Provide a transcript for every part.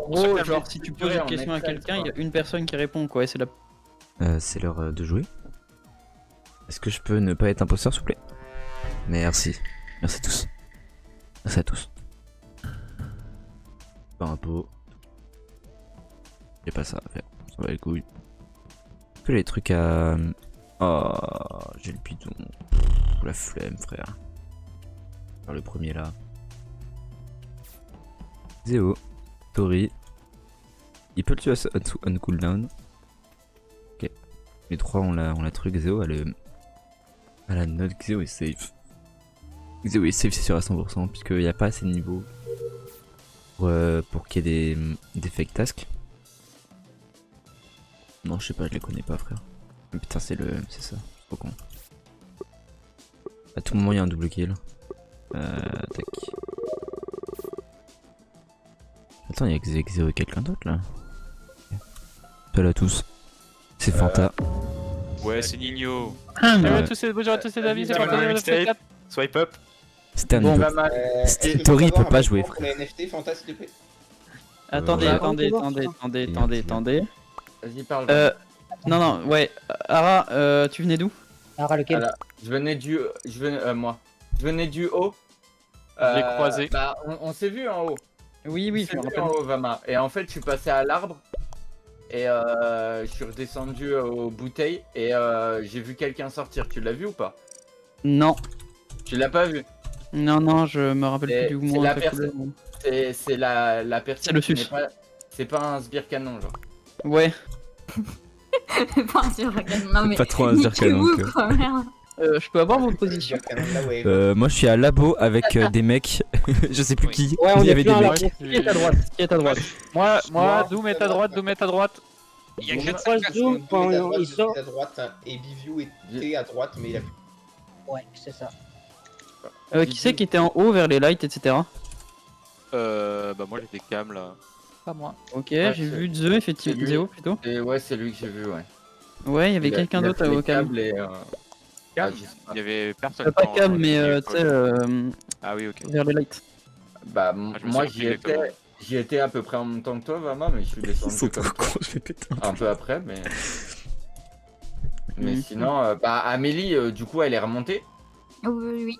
gros, genre, si tu poses une question à quelqu'un, il y a une personne qui répond, quoi, et c'est la... C'est l'heure de jouer. Est-ce que je peux ne pas être imposteur, s'il vous plaît? Merci. Merci à tous. Merci à tous. Pas un pot. J'ai pas ça à faire. Ça va les couilles. Que les trucs à... Oh, j'ai le bidon. Pff, la flemme, frère. Faire le premier là. Zéo. Tori. Il peut le tuer à cooldown. Ok. Les trois ont la truc. Zéo a la note. Zéo est safe. Zéo est safe, c'est sûr à 100%. Puisqu'il n'y a pas assez de niveau pour qu'il y ait des fake tasks. Non, je sais pas, je les connais pas, frère. Mais putain, c'est ça. Trop con. À tout moment, il y a un double kill. Tac. Attends, il y a Xero et quelqu'un d'autre là. Appel à tous. C'est Fanta. Ouais, c'est Nino. Ouais. Bonjour à tous les amis, c'est Fanta. Swipe up. C'était un Bon, peu. Tori il peut pas jouer, frère. Pour les NFT, Fanta, s'il te plaît. Attendez, Ouais. attendez. Vas-y, parle. Non, ouais. Ara, tu venais d'où? Alors, lequel? Alors, je venais du haut. J'ai croisé. Bah, on s'est vu en haut. Oui, On je s'est me vu rappelle. en haut, Vama. Et en fait, je suis passé à l'arbre. Et je suis redescendu aux bouteilles. Et j'ai vu quelqu'un sortir. Tu l'as vu ou pas? Non, Tu l'as pas vu? non, je me rappelle C'est- plus du c'est moins. la très personne- cool. C'est la personne. C'est le qui sus. n'est pas- C'est pas un sbire canon, genre. Ouais, Pas un surcanon, non mais. Pas trop un sbire canon, niquez-vous, que. quoi, merde. je peux avoir vos positions. Moi je suis à labo avec des mecs. Je sais plus qui. Ouais, on Il y est avait plus des un mecs. labo. Qui est à droite? Qui est à droite? Moi, Doom est à droite, Doom est à droite. Il y a Bon, 4 moi, Zoom, quand il sort. à droite et Biview était à droite, mais il a Ouais, c'est ça. Qui c'est qui était en haut vers les lights, etc. Bah moi j'étais cam là. Pas moi. Ok, Ouais, j'ai c'est- vu Zeo, effectivement. c'est lui. Zéo plutôt. Et ouais, c'est lui que j'ai vu, ouais. Ouais, il y avait quelqu'un d'autre au calme. Cam. Il y avait personne. Pas dans- calme, dans mais le tu sais, Ah oui, ok. vers les lights. Bah, Ah, je me moi souviens plus exactement. j'y étais à peu près en même temps que toi, Vama, mais je suis Ils sont descendu trop comme toi. cons, je vais péter. Un peu après, mais. Mais Mhm. sinon, bah, Amélie, du coup, elle est remontée. Oh, oui, oui.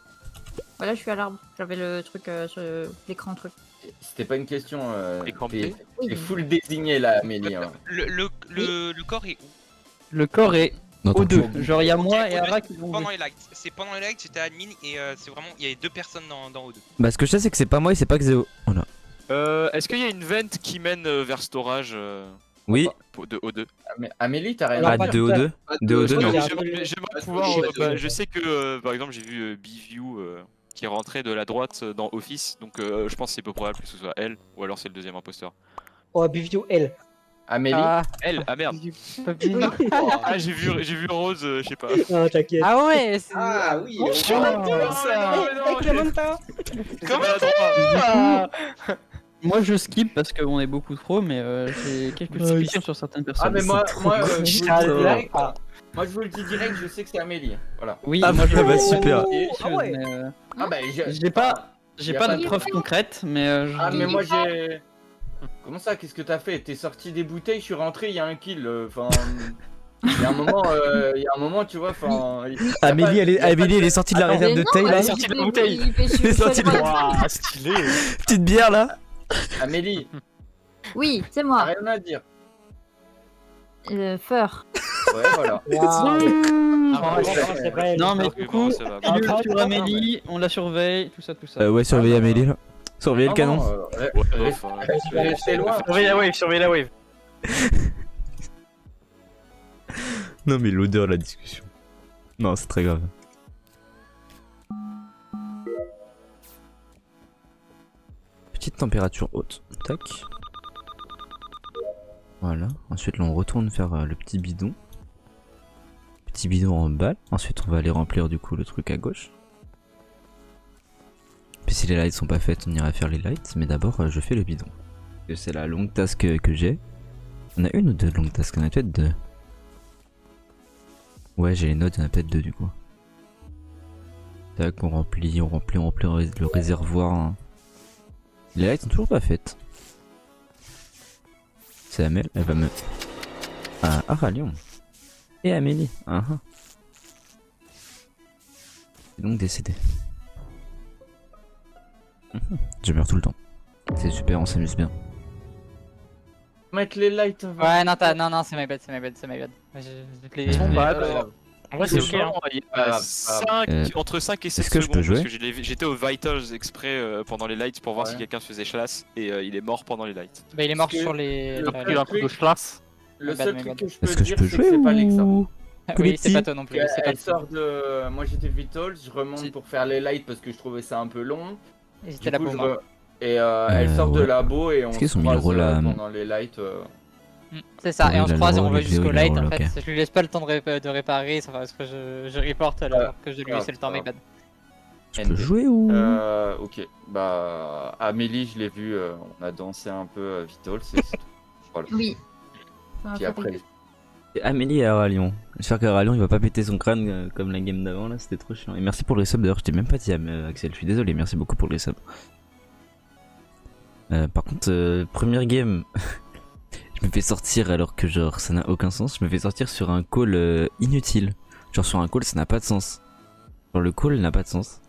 Voilà, je suis à l'arbre. J'avais le truc sur l'écran truc. C'était pas une question. Écran T'es P. Oui. t'es full désigné là, Amélie. Hein. Le corps est où? Le corps est Dans ton aux deux. cul. Genre, il y a moi Ok, et O2, Ara qui vont. Pendant les lights. C'est pendant les lights, j'étais admin et c'est vraiment. Il y avait 2 personnes dans O2. Bah, ce que je sais, c'est que c'est pas moi et c'est pas Xeo. Voilà. Est-ce qu'il y a une vente qui mène vers storage Oui. de O2? Amélie, t'as rien Alors, à Ah, pas dire. de tout à- O2. De O2, Non, non. mais- J'aimerais pouvoir. Je sais que par exemple j'ai vu Bview qui est rentré de la droite dans Office, donc je pense que c'est peu probable que ce soit elle ou alors c'est le deuxième imposteur. Oh, Bivio L. Amélie, Elle. Ah merde. Ah j'ai vu Rose, je sais pas. Non, t'inquiète. Ah ouais, c'est. Ah oui, Hey, Clémentin. Moi, je skip parce qu'on est beaucoup trop, mais j'ai quelques suspicions sur certaines personnes. Ah, mais moi, C'est trop moi, con. je vous le dis direct. Moi, je vous le dis direct, je sais que c'est Amélie. Voilà. Oui, Ah, moi je bah, super. Ah ouais. mais, Ah, bah, j'ai pas, y a pas pas de de- preuves concrètes, mais Ah, je- mais moi, j'ai. Comment ça, qu'est-ce que t'as fait? T'es sorti des bouteilles, je suis rentré, il y a un kill. Enfin. Il y a un moment, tu vois, enfin. Amélie, elle est sortie de la Attends, réserve de taille là. elle est sortie de la bouteille. Elle est sortie de la- Waouh, stylé. Petite bière là. Amélie, Oui, c'est t'as moi. rien à dire. Feur. Ouais, voilà. Ah, c'est pas elle. Non, mais du coup, ça va. il est sur Amélie, on la surveille, tout ça, tout ça. Ouais, surveillez Amélie là. Surveillez le Non, canon. non, restez loin. Surveillez la wave. Non, mais l'odeur, la discussion. Non, c'est très grave. Petite température haute. Tac. Voilà. Ensuite, là, on retourne faire le petit bidon. Petit bidon en balle. Ensuite, on va aller remplir du coup le truc à gauche. Puis si les lights sont pas faites, on ira faire les lights. Mais d'abord, je fais le bidon. Et c'est la longue task que j'ai. On a une ou deux longues tasks? On a peut-être deux. Ouais, j'ai les notes, il y en a peut-être deux du coup. Tac, on remplit le réservoir. Hein. Les lights sont toujours pas faites. C'est Amel, elle va me... Ah, Aralion. Et Amélie. Et donc décédé. Je meurs tout le temps. C'est super, on s'amuse bien. Mettre les lights. Ouais, non, c'est my bad. En vrai, c'est ok. Hein. Il y a entre 5 et 7 est-ce que je secondes peux jouer parce que j'étais au Vitals exprès pendant les lights pour voir Ouais. si quelqu'un se faisait chlasse et il est mort pendant les lights. Bah, il est mort Parce que sur les. le la- Il a un coup de chlasse. Le My bad, seul my truc bad. que je peux Est-ce que je dire, peux c'est que jouer c'est pas Lexa. ou... Oui, c'est pas toi non plus. C'est pas Elle sort de. Moi j'étais Vitals, je remonte Si. pour faire les lights parce que je trouvais ça un peu long. Et Du c'était la coup, peau je moi. re- Et elle sort de ouais. labo et on Est-ce qu'ils se ont mis le croise rôle à- pendant les lights. C'est ça, et on il se a croise et le on rôle, va et jusqu'au Léo, il a le light en rôle, fait. ok. Je lui laisse pas le temps de réparer, ça va parce que je reporte alors que je lui laisse le temps, my bad. Je peux jouer ou... Ok, bah Amélie, je l'ai vu, on a dansé un peu Vitals, c'est tout. Voilà. Oui. Ça m'a Puis fait après, rire. Et Amélie et Aralion. J'espère qu'Aralion il va pas péter son crâne comme la game d'avant là, c'était trop chiant. Et merci pour le resub d'ailleurs, je t'ai même pas dit Axel, je suis désolé, merci beaucoup pour le resub. Par contre, première game, je me fais sortir alors que genre ça n'a aucun sens, je me fais sortir sur un call inutile. Genre sur un call ça n'a pas de sens. Genre le call n'a pas de sens.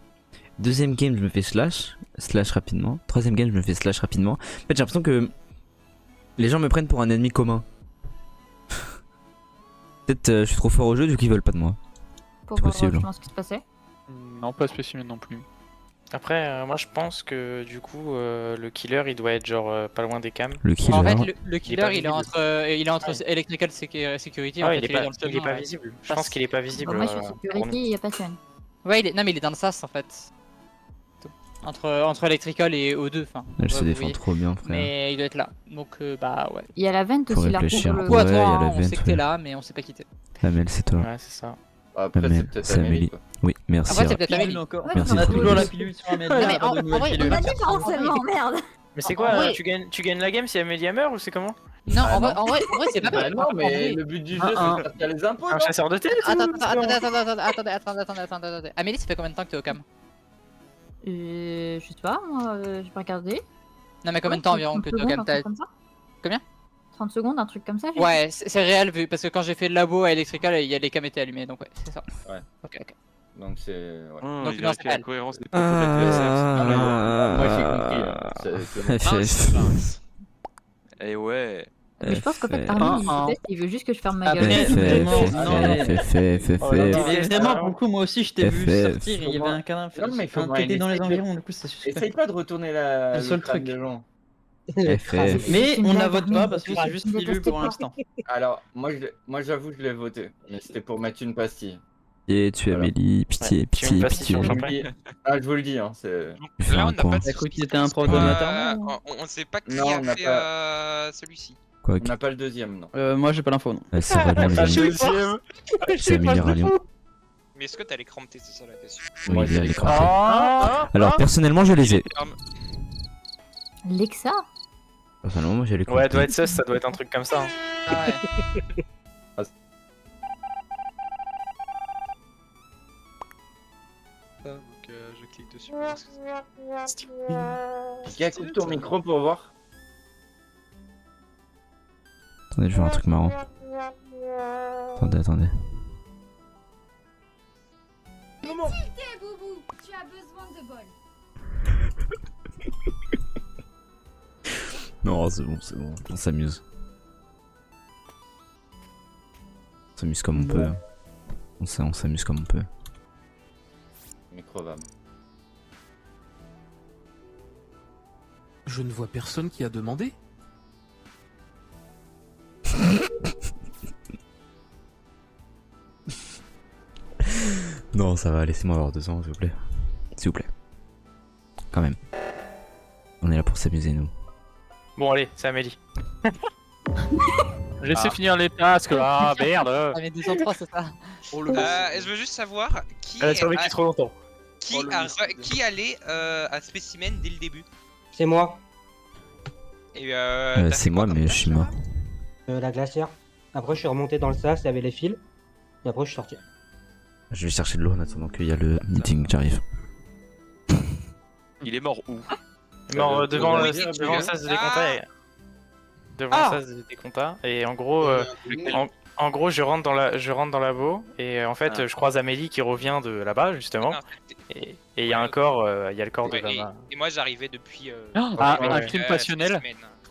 Deuxième game je me fais slash rapidement. Troisième game je me fais slash rapidement. En fait j'ai l'impression que les gens me prennent pour un ennemi commun. Peut-être je suis trop fort au jeu du coup ils veulent pas de moi. Pourquoi possible. je pense ce qui se passait. Non, pas spécimen non plus. Après, moi je pense que du coup, le killer il doit être genre pas loin des cams. Le killer. En fait, le Il est pas killer il est entre Electrical Security. Ah en ouais, fait, il est pas, dans le il est pas chemin, visible. Je pense qu'il est pas visible. Moi je suis pour sécurité, nous. il y a personne. Ouais, non, mais il est dans le sas en fait. Entre Electrical et O2. Enfin, Elle se vous défend voyez. trop bien frère. Mais il doit être là. Donc, bah ouais. Il y a la vente Faut aussi là. réfléchir. pour le- Coucou à Ouais, toi, il y a hein, la on vente, sait que ouais. t'es là, mais on s'est pas quitté. Amel c'est toi. Ouais, c'est ça. après Amel, c'est peut-être c'est Amélie. Amélie. Quoi. Oui, merci. Après, c'est Ara- peut-être Amélie. encore. Ouais, Merci On a pour toujours le la bisou. pilule sur Amélie. Non, on mais a pas de en nouvelles vrai, pilules. on a dit forcément, merde. Mais c'est quoi Ouais. tu gagnes la game si Amélie meurt ou c'est comment? Non, Ah, en vrai, c'est pas Bah mal. non, mais le but du jeu c'est de sortir les impôts. Un non chasseur de tête ou Attendez. Amélie, ça fait combien de temps que t'es au cam? Je sais pas, moi, j'ai pas regardé. Non, mais combien de temps environ que t'es au cam? Combien? 30 secondes, un truc comme ça. j'ai Ouais, c'est réel vu parce que quand j'ai fait le labo à Electrical, il y a les cams étaient allumés donc ouais, c'est ça. Ouais. Ok. Donc c'est. Ouais. Donc, Il non, a c'est la elle. cohérence des propos de la TSF. Moi j'ai compris. Hein. FF. Et ouais. Mais je pense qu'en fait, FF. Armin, il déteste, il veut juste que je ferme ma Après, gueule. vraiment, non, mais- Oh là là. Mais évidemment, pour le coup, moi aussi, je t'ai vu FF. sortir, il y avait un cadavre. Non, mais Enfin, comment t'étais elle dans les essaye de- environs, du coup, c'est suspect. Essaye pas de retourner C'est le seul crâne truc. des gens. FF. Mais C'est une on la blague, vote Armin, pas parce que c'est c'est juste une pilule déteste pour pas. l'instant. Alors, moi j'avoue, je l'ai voté. Mais c'était pour mettre une pastille. Et tu Voilà. Amélie, pitié, Ouais, tu pitié, me passes pitié. sur Je vous champagne. le dis. Ah, je vous le dis, hein, c'est. Je vais faire Là, un on n'a point. pas de T'as cru soucis. qu'il était un prof de maternelle ou- On sait pas qui Non, a on n'a fait pas- celui-ci. Quoi On n'a pas le deuxième, non. Moi, j'ai pas l'info, non. C'est Aralion, les amis. C'est Amélie Aralion. Mais est-ce que t'as les crampes? C'est ça la question. Oui, il y a les crampes. Ah, Alors personnellement je les ai. Lexa Personnellement moi j'ai les Ouais, crampes. doit être ça doit être un truc comme ça. Hein. Ah ouais. Donc je clique dessus. pour voir ce que c'est. Gars, coupe ton micro pour voir. Attendez, je vais voir un truc marrant. Attendez. Boubou, tu as besoin de bol. Non, c'est bon, on s'amuse. On s'amuse comme on peut. On s'amuse comme on peut. Micro va. Je ne vois personne qui a demandé. Non, ça va, laissez-moi avoir 2 ans, s'il vous plaît. S'il vous plaît. Quand même. On est là pour s'amuser, nous. Bon, allez, c'est Amélie. Laissez finir les tasks là, merde. Ah, mais 203, c'est ça. Je veux juste savoir qui Elle a survécu trop longtemps. qui allait à Spécimen dès le début. C'est moi, Et t'as C'est fait moi, quoi mais comme je suis tâche, mort. la glacière. Après, je suis remonté dans le sas, il y avait les fils. Et après, je suis sorti. Je vais chercher de l'eau en attendant qu'il y a le meeting qui arrive. Il est mort où? Mort devant le- le sas de décomptage. Devant ça, des comptas. Et en gros, en gros, je rentre dans le labo et en fait, je croise Amélie qui revient de là-bas justement. Et il y a un corps, il y a le corps de Lama. Et moi, j'arrivais depuis. un crime passionnel.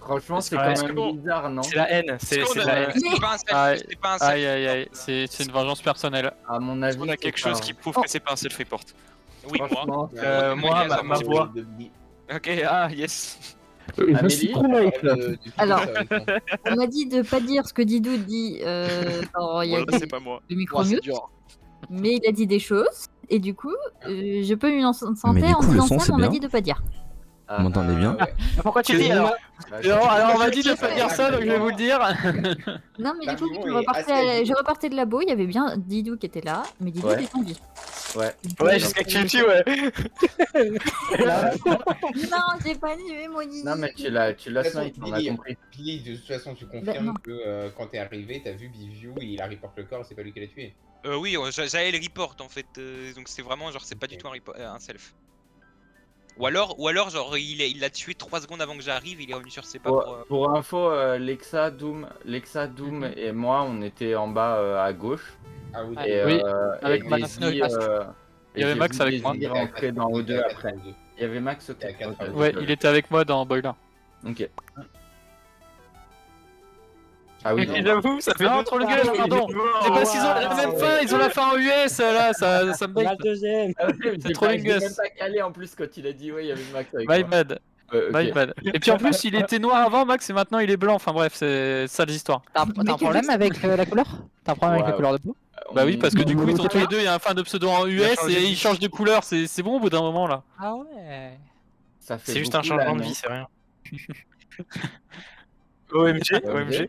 Franchement, c'est quand même bizarre, non? C'est la haine, c'est la haine. C'est pas un self, c'est pas un self. Aïe aïe aïe, c'est une vengeance personnelle. À mon avis, On a quelque chose qui prouve que c'est pas un self-report. Oui, moi. Franchement, Moi, ma voix. Ok, yes. Amélie, suis trop naïf, là. Alors, on m'a dit de pas dire ce que Didou dit quand il y a Voilà, c'est pas moi. le micro-mute, mais il a dit des choses, et du coup, je peux lui santé Mais du en coup, le disant son, ça, c'est mais on m'a bien. dit de pas dire. Vous m'entendez bien? Pourquoi tu dis alors? Alors on m'a dit de Je pas sais. dire ça, donc je vais vous le dire. Non, mais du coup, L'argument est je repartais de labo, il y avait bien Didou qui était là, mais Didou Ouais. est descendu. Ouais, jusqu'à que tu me tues, ouais. Non, j'ai pas tué mon Didou. Non, mais tu l'as snipe, on a Billy, compris. Billy, de toute façon, tu non. confirmes que quand t'es arrivé, t'as vu Biview et il a report le corps, c'est pas lui qui l'a tué. Oui, j'avais le report en fait, donc c'est vraiment genre c'est pas du tout un self. Ou alors genre il l'a tué 3 secondes avant que j'arrive, il est revenu sur ses pas Pour info, Lexa, Doom et moi, on était en bas à gauche. Ah oui, Et, Oui, et avec Daisy, Max. et Il y avait j'ai Max vu avec moi. Daisy rentrer dans O2 après. O2. Il y avait Max, ok. À 4 Ok, Ouais, désolé. il était avec moi dans Boiler. Ok. Ah oui, non. J'avoue, ça fait trop le gueule, pardon. C'est parce qu'ils ont la même fin, ils ont la fin en US, là, ça me La bête. deuxième. C'est trop J'ai lingus. même pas calé en plus quand il a dit ouais, il y avait Max avec My moi. bad, Ok. my bad. Et puis en plus, il était noir avant, Max, et maintenant il est blanc. Enfin bref, c'est ça l'histoire. T'as un problème avec la couleur? T'as un problème avec la Ouais. couleur de peau? Bah oui, parce que du coup, ils sont tous les changé. deux, il y a un fin de pseudo en US et ils changent de couleur. C'est bon au bout d'un moment là. Ah ouais. Ça fait C'est juste un beaucoup, là, changement de non vie, c'est rien. OMG, OMG.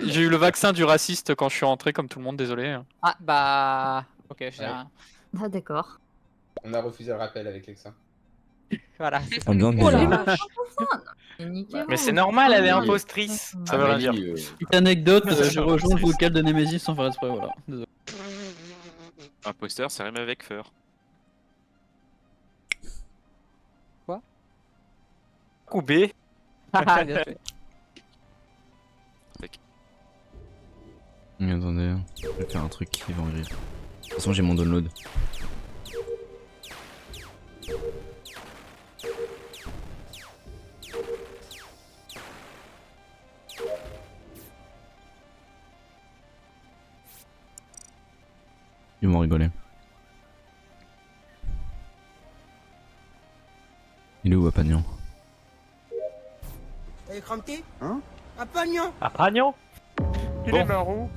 J'ai eu le vaccin du raciste quand je suis rentré, comme tout le monde, désolé. Ah bah. Ok, je sais rien. Ah, d'accord. On a refusé le rappel avec Lexa. Voilà, c'est ça. En bien Oh là bizarre. là, niquez-vous. Mais c'est normal, elle est Ah, impostrice. oui. Ça veut rien dire. Amélie, Petite anecdote, je rejoins le vocal de Nemesis sans faire exprès, voilà. Désolé. Imposteur, ça rime avec Feur. Coubé. Ah, bien fait. Mais attendez, je vais faire un truc qui va en grille. De toute façon, j'ai mon download. Ils vont rigoler. Il est où, Apagnan? Et Crampty Hein? Un pagnon. Ah, Ragnon. Il est marrant.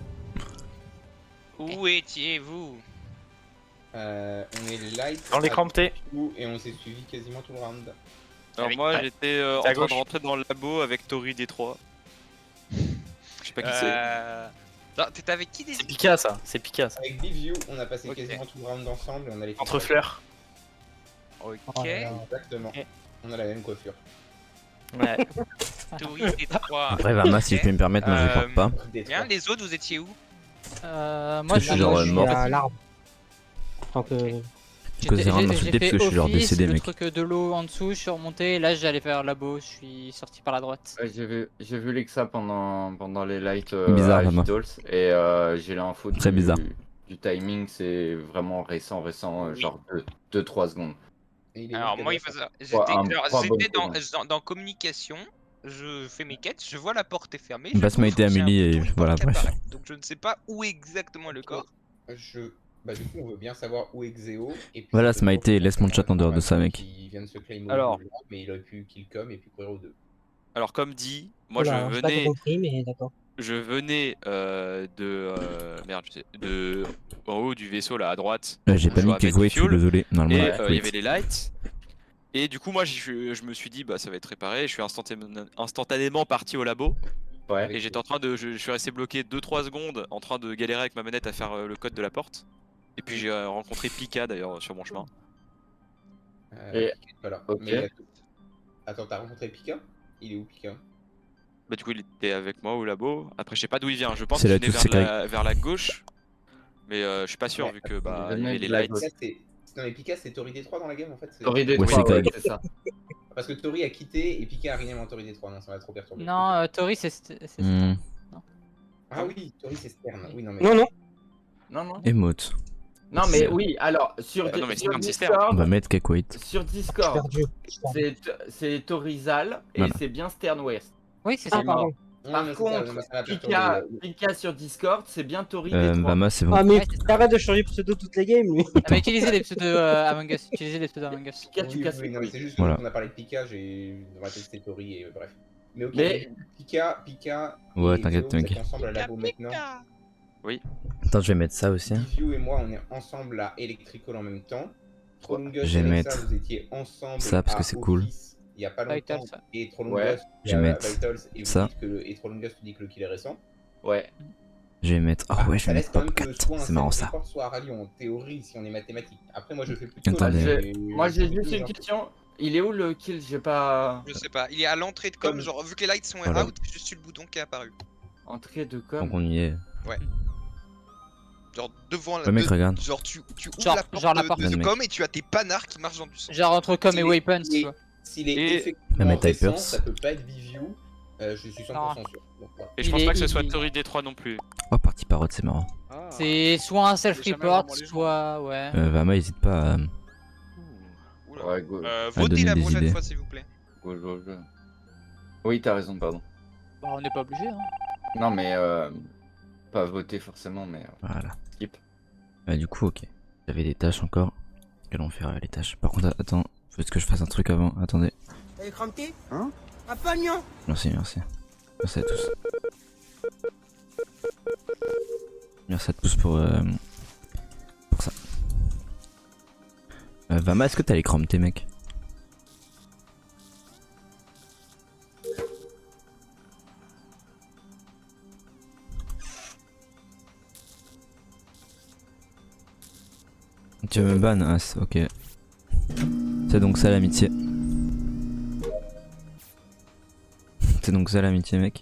Où étiez-vous? On est light. Dans les cramptés. Et on s'est suivi quasiment tout le round. Alors Avec- moi j'étais en C'est à train gauche. de rentrer dans le labo avec Tori D3. Je sais pas qui c'est. Non, t'étais avec qui C'est Daisy? Pika ça, c'est Pika ça. Avec Biview, on a passé Ok. quasiment tout le round ensemble et on a les Entre fleurs. Ok. Exactement. Ok. On a la même coiffure. Ouais. Tori D3. Après, Varma, si je peux me permettre, moi je les porte pas. Bien, les autres, vous étiez où? Moi, je suis genre Je suis mort. à l'arbre. Tant que. Que Zera m'insulter parce que je suis genre décédé, le mec. truc de l'eau en dessous, je suis remonté, là j'allais vers labo, je suis sorti par la droite. Ouais, j'ai vu Lexa pendant les lights Bizarre, à Rama. Vitals, et j'ai l'info Très bizarre. du timing, c'est vraiment récent, genre 2-3 secondes. Et il est Alors où, moi, Kadhafi j'étais dans communication, je fais mes quêtes, je vois la porte est fermée. Basse je Maïté, bouge, j'ai un Amélie et bouton, une voilà, porte qui bref. apparaît. Donc je ne sais pas où exactement le corps. Bah du coup on veut bien savoir où est Xeo et puis Voilà, c'est Smiley, pour- laisse mon chat en dehors de ça, mec. Qui vient de se claim au Alors. deux, mais il aurait pu killcom et puis courir aux deux. Alors comme dit, moi Oula, j'ai pas tout compris, mais d'accord. je venais merde, de en haut du vaisseau là à droite. J'ai où pas je mis jouais que avec vous, je suis Fuel, désolé. Et Normalement, il y avait les lights. Et du coup moi je me suis dit bah ça va être réparé. Je suis instantanément parti au labo. Ouais. Et j'étais en train de, je suis resté bloqué 2-3 secondes en train de galérer avec ma manette à faire le code de la porte. Et puis j'ai rencontré Pika d'ailleurs sur mon chemin. Et- Voilà. ok. Mais attends, t'as rencontré Pika? Il est où Pika? Bah du coup il était avec moi au labo. Après je sais pas d'où il vient. Je pense C'est qu'il là venait tout vers la gauche. Mais je suis pas sûr Ouais, vu que bah il il y venait avait les de la lights. gauche. Non mais Pika c'est Tori D3 dans la game en fait. Tori Ouais, D3, c'est ouais, Greg. c'est ça. Parce que Tori a quitté et Pika a rename en Tori D3. Non, ça m'a trop perturbé. Non, Tori, c'est. Hmm. Ah oui, Tori c'est Stern. Oui, non, mais... Non, non. Non, non. Emote. Non, mais oui, alors, sur, non, mais c'est sur un système. On va Discord, mettre Kekwait. sur Je suis Discord, perdu. c'est Torizal et Voilà. c'est bien Stern West. Oui, c'est Ah, ça. pardon. Non, Par mais c'est contre, ça m'a perturbé. Pika sur Discord, c'est bien Tori D3. Vama, c'est bon. Ah, mais Ouais, c'est ça. arrête de changer de pseudo toutes les games, lui. Ah, mais utilisez les pseudos Among Us. Utilisez les pseudos Among Us. Pika, tu Oui, casses oui, les non, mais couilles. c'est juste Voilà. qu'on a parlé de Pika, j'ai dans ma tête c'était Tori et bref. Mais ok, Mais- Pika Ouais, et t'inquiète, Théo, vous êtes t'inquiète. ensemble à labo maintenant. Attends, je vais mettre ça aussi. Biviu et moi, on est ensemble à Electrical en même temps. Trolungus Je vais et Alexa, mettre vous étiez ensemble ça, parce que à c'est cool. Office il y a pas longtemps. Vitals. Et Trolungus, Ouais. Je vais mettre Vitals, et vous ça. dites que et Trolungus vous dit que le kill est récent. Ouais. Je vais mettre. Oh ouais, je ça vais laisse mettre quand Pop même que 4. soit un C'est marrant ça. report, soit un rallye en théorie si on est mathématique. Après, moi je fais plus de Attendez. Moi, j'ai juste une question. Il est où le kill? J'ai pas. Je sais pas, il est à l'entrée de com, genre vu que les lights sont Voilà. out, juste sur le bouton qui est apparu. Entrée de Donc com. on y est. Genre devant la. Ouais, mec, regarde. Genre tu ouvres Genre- la porte, genre la de, porte. de Ouais, mec. com et tu as tes panards qui marchent dans du sang. Genre entre com et weapons, tu vois. S'il est Et- effectivement Mais récent, Typers. ça peut pas être Biviu. Je suis 100% sûr. Donc, voilà. Et je Il pense est- pas que ce soit il- Tori D3 non plus. Oh, partie parode, c'est marrant. C'est soit un self-report, jamais vraiment les soit. Ouais. Vama, hésite pas à. Oula. Ouais, go. Votez donner la des prochaine idées. fois s'il vous plaît. Go. Oui, t'as raison, pardon. Bah, on n'est pas obligé, hein. Non, mais pas voter forcément, mais Voilà. skip. Du coup, ok. J'avais des tâches encore. Allons faire les tâches. Par contre, attends, faut que je fasse un truc avant. Attendez. T'as les crampés Hein? Un pognon. Merci, merci. Merci à tous. Merci à tous pour ça. Vama, est-ce que t'as les crampes, mec? Tu me ban, ah, ok. C'est donc ça l'amitié. C'est donc ça l'amitié, mec.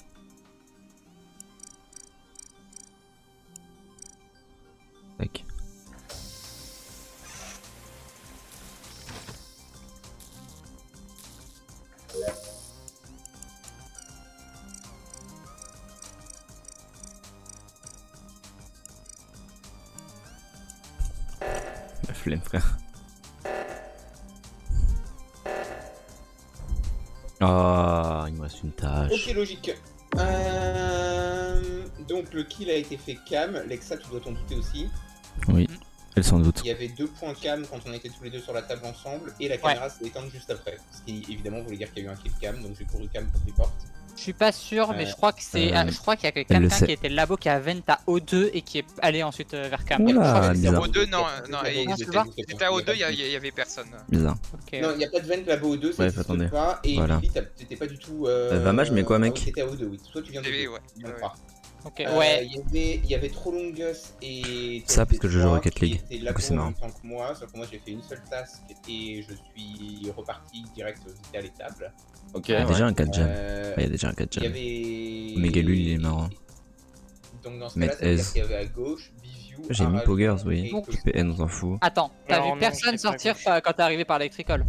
Tac. La flemme, frère. Oh, il me reste une tâche. Ok, logique. Donc le kill a été fait cam. Lexa, tu dois t'en douter aussi. Oui, elle sans doute. Il y avait 2 points cam quand on était tous les deux sur la table ensemble. Et la caméra s'est éteinte juste après. Ce qui évidemment voulait dire qu'il y a eu un kill cam. Donc j'ai couru cam pour report. Je suis pas sûr, mais je crois que c'est. Je crois qu'il y a elle le quelqu'un sait. qui était labo qui a vent à O2 et qui est allé ensuite vers Cam. Oula, Je crois que c'est bizarre. ça. O2, non, non, Ah, tu vois c'était à O2, il y avait personne. Bizarre. Ok. Non, il n'y a pas de vent labo O2, ça Bref, n'existe attendez. pas. Et Voilà. Lily, t'étais pas du tout. Vama, je mets quoi, mec? Ah oui, t'étais à O2, oui. Toi, tu viens de Oui, O2. ouais. Je viens de Ouais. croire. Ok, ouais. Il y avait Trolungus et. Ça, parce que je joue Rocket qui League. étaient Du labo coup, c'est en marrant. même temps que moi, sauf que moi j'ai fait une seule task et je suis reparti direct visiter à l'étable. Ok. Il y a déjà un 4 jam. Euh, Il y a déjà un 4 Il y jam. avait. Megalul, il est marrant. Donc dans ce Met cas-là, ça veut dire aise. qu'il y avait à gauche, Biviu. J'ai mis Aralion Poggers, oui. et Cosmo. PN, on s'en fout. Attends, t'as Non, vu non, personne j'étais pas sortir gauche. quand t'es arrivé par l'Electrical?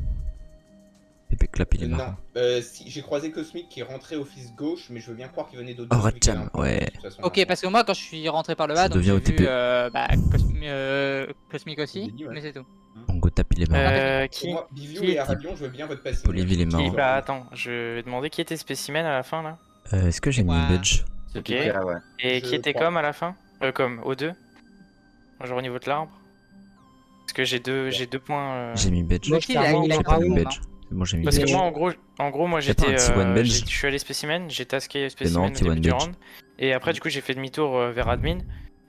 Pépé Clap, il est marrant. Non, si, j'ai croisé Cosmic qui est rentré office gauche, mais je veux bien croire qu'il venait d'autre. Oh, Red Jam, ouais. Ok, parce que moi quand je suis rentré par le bas, Ça donc devient j'ai vu OTP. Cosmic aussi, mais c'est tout. Pongo Tap, il est marrant. Pour Qui moi, Biviu qui- et Aralion, je veux bien votre passing. Olive, il est marrant. Bah attends, je vais demander qui était spécimen à la fin là. Est-ce que j'ai mis Bedge? Ok. Pika, ouais. Et Je qui était crois. comme à la fin Comme O2. Genre au niveau de l'arbre. Parce que j'ai deux points. J'ai mis Bedge. Moi, il a- il a J'ai pas pas mis mis Bedge. C'est bon, j'ai mis Parce que Bedge. moi en gros moi Y'a pas j'étais un T1 belge je suis allé spécimen, j'ai tasqué marrant, spécimen au T1 début du belge. round et après du coup j'ai fait demi-tour vers admin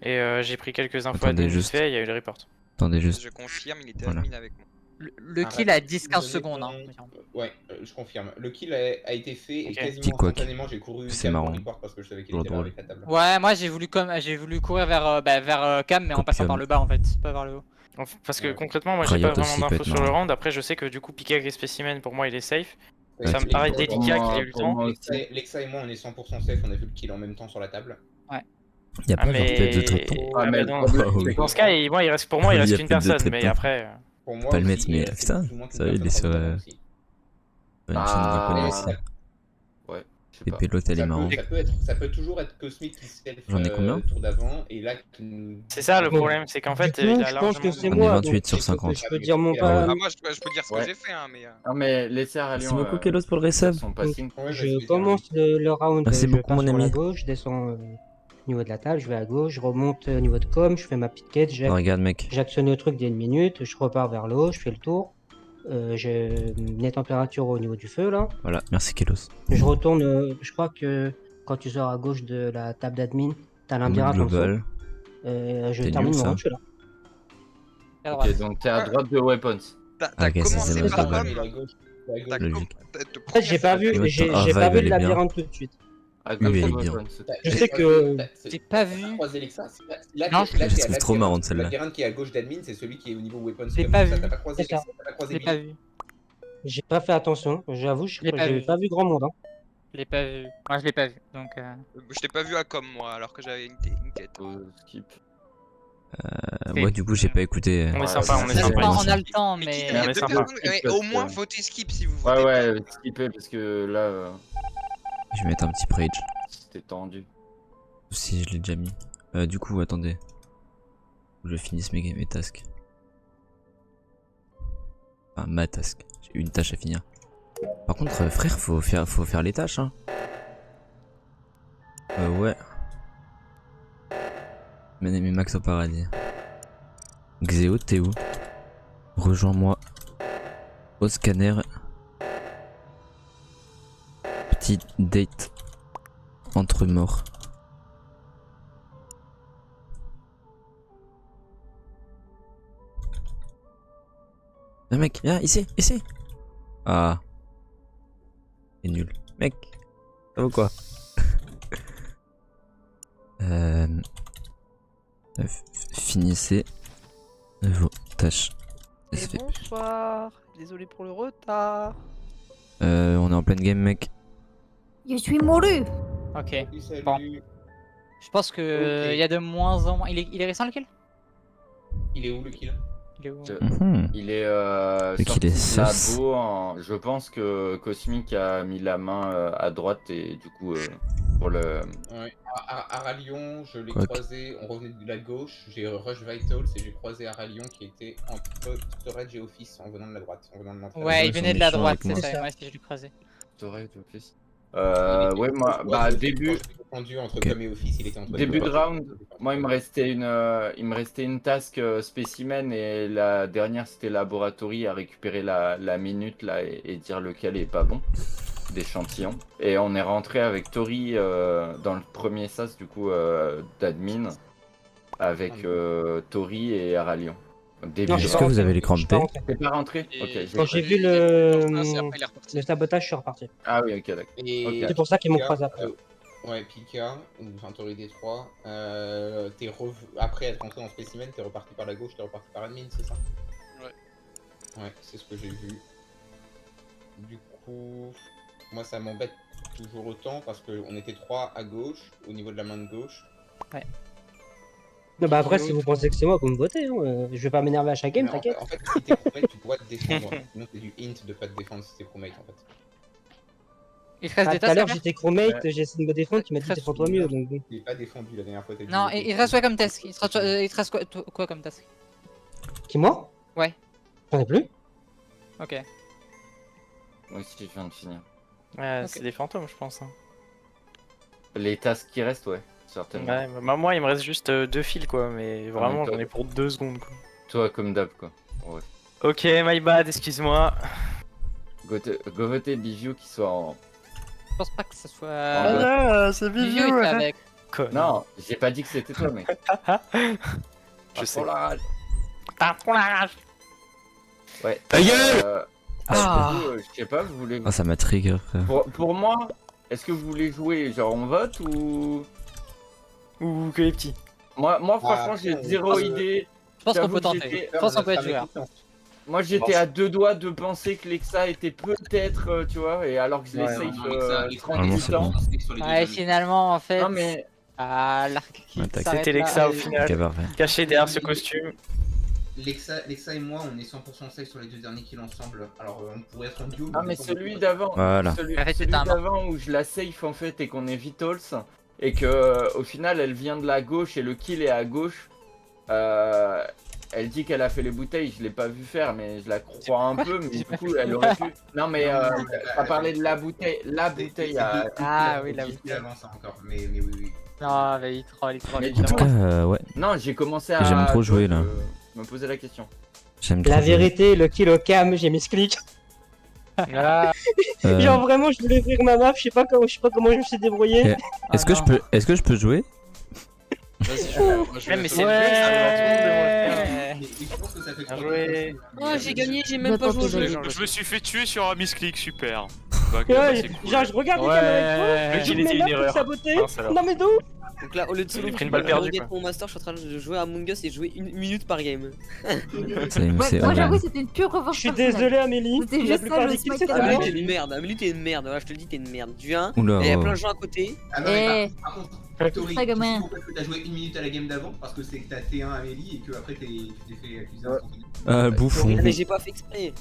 et j'ai pris quelques infos Attendez, admin vite juste. fait, il y a eu le report. Attendez juste. Je confirme, il était Voilà. admin avec moi. Le kill à 10-15 secondes. Hein. Ouais, je confirme. Le kill a été fait et Ok. quasiment Petit couac. instantanément j'ai couru C'est cam pour marrant. report parce que je savais qu'il Drôle, était là drôle. avec la table. Ouais, moi j'ai voulu courir vers Cam, mais en passant Copium. par le bas en fait, pas vers le haut. Parce que Ouais. concrètement moi j'ai Riot pas aussi vraiment peut d'infos être sur le marrant. round, après je sais que du coup Pika avec spécimen pour moi il est safe. Ouais, Ça me et paraît pour- délicat qu'il ait eu le pour temps. moi aussi. Lexa et moi on est 100% safe, on a vu le kill en même temps sur la table. Y'a pas genre peut-être deux trucs. Ah, mais le non. problème, Oh, c'est oui. que- Dans ce cas, pour moi il Il y reste a qu'une peut-être deux personne, traitants. mais après. Pour moi Pas le aussi, mettre, mais c'est putain, plus ou moins qu'une ça va, il est personne sur, probablement aussi. Une chaîne bien connue aussi. Ouais. je sais Et pas. Pélote, elle est Ça peut- marrante. ça peut toujours être Cosmic qui self J'en ai combien le tour d'avant et là qui nous. C'est ça le Bon. problème, c'est qu'en fait, Du coup, il a je pense que largement. c'est On est moi. 28 donc sur je peux- 50. Je peux dire mon Ah, pas. Ah, moi, je peux dire ce que Ouais. j'ai fait, hein, mais. Non, mais laissez Aralion. Merci beaucoup, Kélos, pour le resub. Son passing. Ouais, vas-y, Je vas-y, commence le round, Merci je beaucoup, pars mon sur la ami. gauche, je descends au niveau de la table, je vais à gauche, je remonte au niveau de com, je fais ma petite quête, Oh, regarde, mec. j'actionne le truc d'1 minute, je repars vers le haut, je fais le tour, j'ai mes températures au niveau du feu là, Voilà, merci, Kélos. je retourne, je crois que quand tu sors à gauche de la table d'admin, t'as Mode l'Ambirac en dessous, global. je T'es termine nul, mon ça. round, je suis là. À Ok, droite. donc t'es à droite de Weapons. T'as Ok, ça, commencé c'est par mode com. global. T'as Logique. En fait, j'ai pas vu, Mode j'ai Ava, j'ai pas elle vu est de bien. labyrinthe tout de suite. À Oui, gauche mais de elle est bien. Weapons. Je sais que J'ai pas vu. Croisé Lexa, là, Non, t'es- là, je t'es à trouve trop labyrinthe. marrante, celle-là. Le labyrinthe qui est à gauche d'admin, c'est celui qui est au niveau weapons. J'ai comme pas ça, vu. t'as pas croisé C'est ça. Lexa, t'as pas croisé Je l'ai pas Billy. vu. j'ai pas fait attention, j'avoue, Je l'ai pas j'ai vu. pas vu grand monde. Hein. Je l'ai pas vu. Moi, je l'ai pas vu. Donc. Je t'ai pas vu à com, moi, alors que j'avais une quête. Skip. Moi, du coup, j'ai pas écouté. On est Ouais, sympa, on On est a le sympa. temps, ici. on a le temps, Mais mais. il y a mais deux sympa. personnes, ouais, Parce au que- moins votez skip si vous votez Ouais, pas. skipper parce que là, Je vais mettre un petit rage. c'était tendu. Si, je l'ai déjà mis. Du coup, attendez. Faut que je finisse mes tasks. Enfin, ma task. J'ai une tâche à finir. Par contre, frère, faut faire les tâches, hein. Ouais. Mon ami Max au paradis. Xéo, t'es où? Rejoins-moi au scanner. Petite date entre morts. Viens mec, viens ici. Ah. C'est nul. Mec, ça vaut quoi? Finissez vos tâches. Et bonsoir, désolé pour le retard. On est en pleine game mec. Je suis mouru. Ok. Salut. Bon. Je pense que Ok. il y a de moins en moins. Il est récent le kill? Il est où le kill? Il est où? Il est Le sorti kill est de sus. labo je pense que Cosmic a mis la main à droite et du coup pour le... Ouais. À Aralion, je l'ai Quoique. croisé, on revenait de la gauche, j'ai rush Vitals et j'ai croisé Aralion qui était entre Storage et Office en venant de la droite, en venant de l'entrée. Ouais, il ils sont venait de la méchants droite, avec c'est moi. ça. Moi aussi, je l'ai croisé. T'aurais de plus. Il était Ouais, moi, proche, bah je l'ai début, confondu entre Ok. Com et Office, il était entre début les de deux. round, moi il me restait une task spécimen et la dernière c'était laboratory à récupérer la minute là et dire lequel est pas bon d'échantillon. Et on est rentré avec Tori dans le premier sas du coup d'admin avec Tori et Aralion. Début Non, de je Est-ce suis que pas vous avez rentré, l'écran je suis pas MP? rentré. T'es pas rentré? Et- Ok. Quand j'ai vu le sabotage, je suis reparti. Ah oui, ok, d'accord. Et Ok. C'est pour ça qu'ils m'ont Pika, croisé après. Ouais, Pika, ou enfin Tori D3, après être rentré en spécimen, t'es reparti par la gauche, t'es reparti par admin, c'est ça? Ouais. Ouais, c'est ce que j'ai vu. Du coup, moi ça m'embête toujours autant parce qu'on était 3 à gauche, au niveau de la main de gauche. Non, bah après, si vous pensez que c'est moi, vous me votez. Hein. Je vais pas m'énerver à chaque game, Mais t'inquiète. en fait, si t'es crewmate, tu dois te défendre. Sinon, c'est du hint de pas te défendre si t'es crewmate en fait. Il te reste Ah, des tout à l'heure, tasks? j'étais crewmate, j'ai essayé de me défendre, tu m'as dit Très défends-toi mieux. Donc... Tu l'es pas défendu la dernière fois. T'as dit Non, voter. il te reste quoi comme task? Il te reste quoi comme task? Qui, moi? Ouais. J'en ai plus. Ok. Moi aussi je viens de finir. Ouais, Ok. c'est des fantômes, je pense. Hein. Les tasks qui restent, ouais, certainement. Ouais, bah, moi, il me reste juste 2 fils, quoi, mais vraiment, toi- j'en ai pour 2 secondes, quoi. Toi comme d'hab quoi. Ouais. Ok, my bad, excuse-moi. Go voter Bivio qui soit en... Je pense pas que ce soit. Ah, c'est Vivio était avec. Non, j'ai pas dit que c'était toi mec. Je sais. Pour la rage. T'as pour la rage. Ouais. Ta gueule Ah. Je sais pas, vous voulez... Ah, ça m'a trigger, frère. Pour moi, est-ce que vous voulez jouer genre on vote ou... Ou que les petits. Moi franchement j'ai après, zéro idée. Je pense qu'on J'avoue peut que tenter. j'étais- Je pense qu'on peut être joueur. Moi j'étais à 2 doigts de penser que Lexa était peut-être, tu vois, et alors que je l'ai Ouais, safe Normalement, c'est bon. Ouais, finalement, en fait. Non mais... Ah, l'arc qui Ouais, t'as- s'arrête C'était là. Lexa au final, Ok, parfait. caché derrière ce costume. Lexa et moi, on est 100% safe sur les 2 derniers kills ensemble. Alors, on pourrait être en duo. Ah mais celui d'avant, Voilà. celui En fait, c'est un d'avant où je la safe en fait et qu'on est Vitals et que au final elle vient de la gauche et le kill est à gauche. Elle dit qu'elle a fait les bouteilles, je l'ai pas vu faire mais je la crois un peu, mais du coup elle aurait pu. Non mais t'as parlé de la bouteille, Ah oui, la bouteille. Avant ça encore, mais oui. Non, mais il troll, Mais En tout cas, ouais. Non, j'ai commencé à. J'aime trop jouer, là. Me poser la question. J'aime trop La jouer. vérité, le kill au cam, j'ai mis ce clic. Ah, Genre vraiment, je voulais ouvrir ma map, je sais pas comment je me suis débrouillé. Est-ce que je peux jouer? mais c'est Mais je pense que ça fait Bien joué. Oh, j'ai gagné, j'ai même pas joué au jeu. Je me suis fait tuer sur un misclick, super. Ouais, genre je regarde les caméras et tout, il je était mets une ma pour erreur. saboter. Mince, alors. Non mais d'où? Donc là, au lieu de solo, J'ai pris une balle perdue, quoi. mon master, je suis en train de jouer à Among Us et jouer 1 minute par game. Moi j'avoue, c'était une pure revanche. Je suis désolé Amélie. C'était La juste ça plupart le des kills spike c'est à moi. Amélie, t'es une merde. Amélie, t'es une merde. Voilà, je te le dis, t'es une merde. Du 1, Oula, il y a oh. plein de gens à côté. Ah non, mais Eh. par contre, Tori, Pas gamin. pourquoi t'as joué 1 minute à la game d'avant? Parce que c'est que t'as T1 Amélie et que après tu t'es fait accuser instantanément. Bouffon. Mais j'ai pas fait exprès.